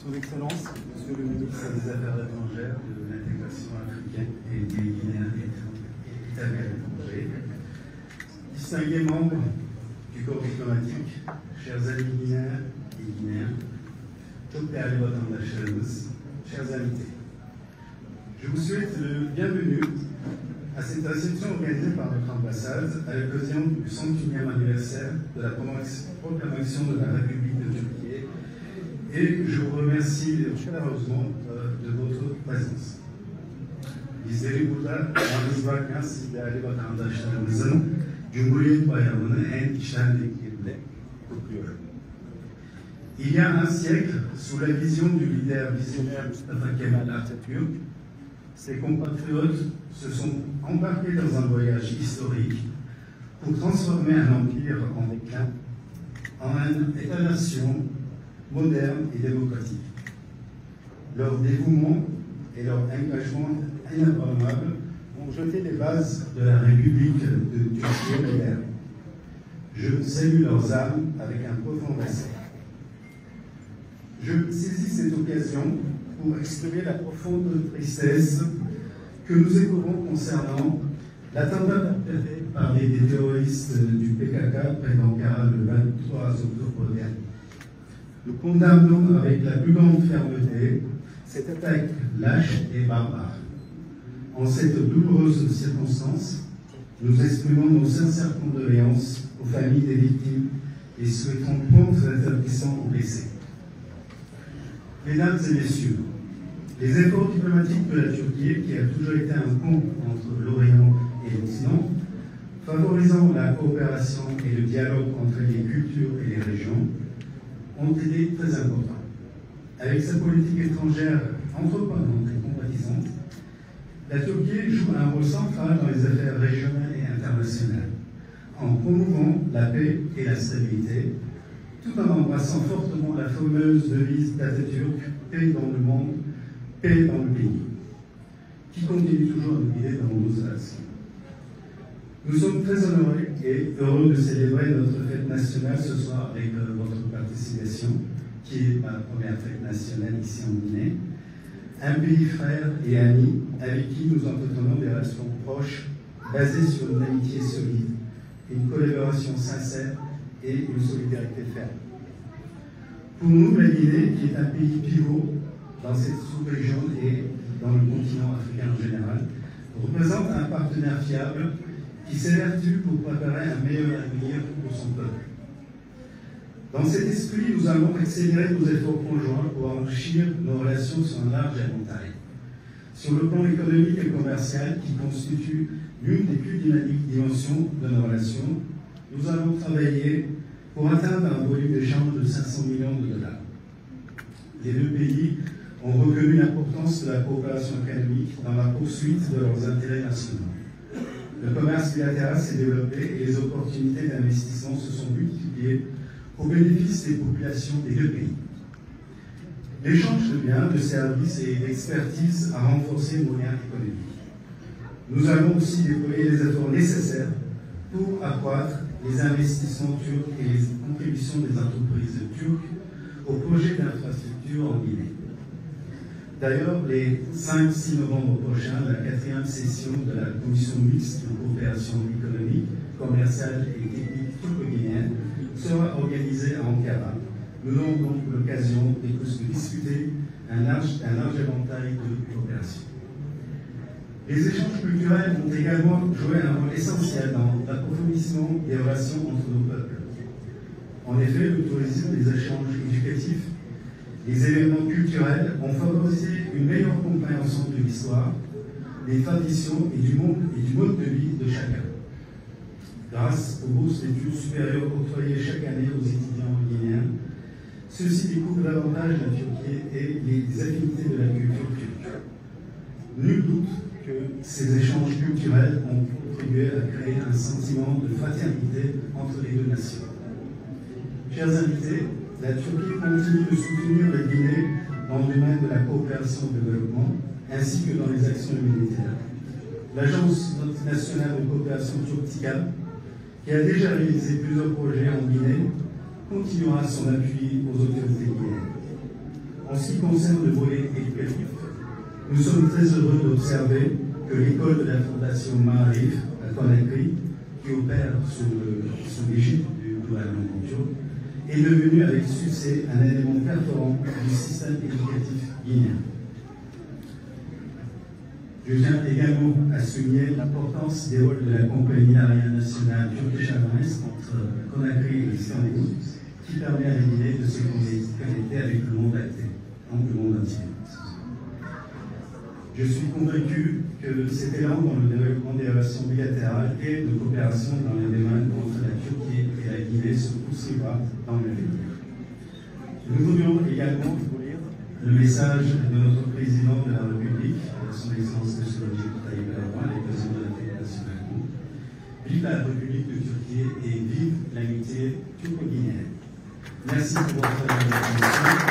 Son Excellence, Monsieur le ministre des Affaires étrangères, de l'intégration africaine et des Guinéens établis à l'étranger, distingués membres du corps diplomatique, chers amis guinéens et guinéens, chers invités, je vous souhaite le bienvenu à cette réception organisée par notre ambassade à l'occasion du 101e anniversaire de la proclamation de la République de Turquie, et je vous remercie chaleureusement de votre présence. Bizleri burada yalnız bırakmaz, değerli vatandaşlarımızın Cumhuriyet Bayramı'nı en içtenlikle kutluyorum. Il y a un siècle, sous la vision du leader visionnaire Mustafa Kemal Atatürk, ses compatriotes se sont embarqués dans un voyage historique pour transformer un empire en déclin en un État-nation moderne et démocratique. Leur dévouement et leur engagement inébranlable ont jeté les bases de la République de Turquie moderne. Je salue leurs âmes avec un profond respect. Je saisis cette occasion pour exprimer la profonde tristesse que nous éprouvons concernant l'attentat perpétré par les terroristes du PKK près d'Ankara le 23 octobre dernier. Nous condamnons avec la plus grande fermeté cette attaque lâche et barbare. En cette douloureuse circonstance, nous exprimons nos sincères condoléances aux familles des victimes et souhaitons prompt rétablissement aux blessés. Mesdames et messieurs, les efforts diplomatiques de la Turquie, qui a toujours été un pont entre l'Orient et l'Occident, favorisant la coopération et le dialogue entre les cultures et les régions, ont été très importants. Avec sa politique étrangère entreprenante et compatissante, la Turquie joue un rôle central dans les affaires régionales et internationales, en promouvant la paix et la stabilité, tout en embrassant fortement la fameuse devise d'Atatürk, paix dans le monde, paix dans le pays, qui continue toujours à nous guider dans nos actions. Nous sommes très honorés et heureux de célébrer notre fête nationale ce soir avec votre participation, qui est ma première fête nationale ici en Guinée, un pays frère et ami avec qui nous entretenons des relations proches, basées sur une amitié solide, une collaboration sincère et une solidarité ferme. Pour nous, la Guinée, qui est un pays pivot dans cette sous-région et dans le continent africain en général, représente un partenaire fiable qui s'évertue pour préparer un meilleur avenir pour son peuple. Dans cet esprit, nous allons accélérer nos efforts conjoints pour enrichir nos relations sur un large éventail. Sur le plan économique et commercial, qui constitue l'une des plus dynamiques dimensions de nos relations, nous allons travailler pour atteindre un volume d'échange de 500 millions de dollars. Les deux pays ont reconnu l'importance de la coopération économique dans la poursuite de leurs intérêts nationaux. Le commerce bilatéral s'est développé et les opportunités d'investissement se sont multipliées au bénéfice des populations des deux pays. L'échange de biens, de services et d'expertise a renforcé nos liens économiques. Nous allons aussi déployer les efforts nécessaires pour accroître les investissements turcs et les contributions des entreprises turques au projet d'infrastructure en Guinée. D'ailleurs, les 5-6 novembre prochains, la 4e session de la Commission mixte de coopération économique, commerciale et technique turco-guinéenne sera organisée à Ankara. Nous aurons donc l'occasion de discuter un large éventail de coopération. Les échanges culturels ont également joué un rôle essentiel dans l'approfondissement des relations entre nos peuples. En effet, le tourisme, les échanges éducatifs, les événements culturels ont favorisé une meilleure compréhension de l'histoire, des traditions et du mode de vie de chacun. Grâce aux bourses d'études supérieures octroyées chaque année aux étudiants guinéens, ceux-ci découvrent davantage la Turquie et les affinités de la culture turque. Nul doute que ces échanges culturels ont contribué à créer un sentiment de fraternité entre les deux nations. Chers invités, la Turquie continue de soutenir la Guinée dans le domaine de la coopération et développement, ainsi que dans les actions humanitaires. L'Agence nationale de coopération turque-TICAP, qui a déjà réalisé plusieurs projets en Guinée, continuera son appui aux autorités guinéennes. En ce qui concerne le volet éducatif, nous sommes très heureux d'observer que l'école de la Fondation Maarif à Conakry, qui opère sous l'égide du gouvernement Bonjour, est devenue avec succès un élément performant du système éducatif guinéen. Je tiens également à souligner l'importance des rôles de la compagnie aérienne nationale Turkish Airlines entre Conakry et Istanbul, qui permet à la Guinée de se connecter avec le monde entier. Je suis convaincu que cet élan dans le développement des relations bilatérales et de coopération dans les domaines entre la Turquie et la Guinée se poursuivra dans l'avenir. Nous voulions également le message de notre président de la République, son Excellence M. Recep Tayyip Erdogan, le président de la Fédération du monde. Vive la République de Turquie et vive l'amitié turco-guinéenne. Merci pour votre attention.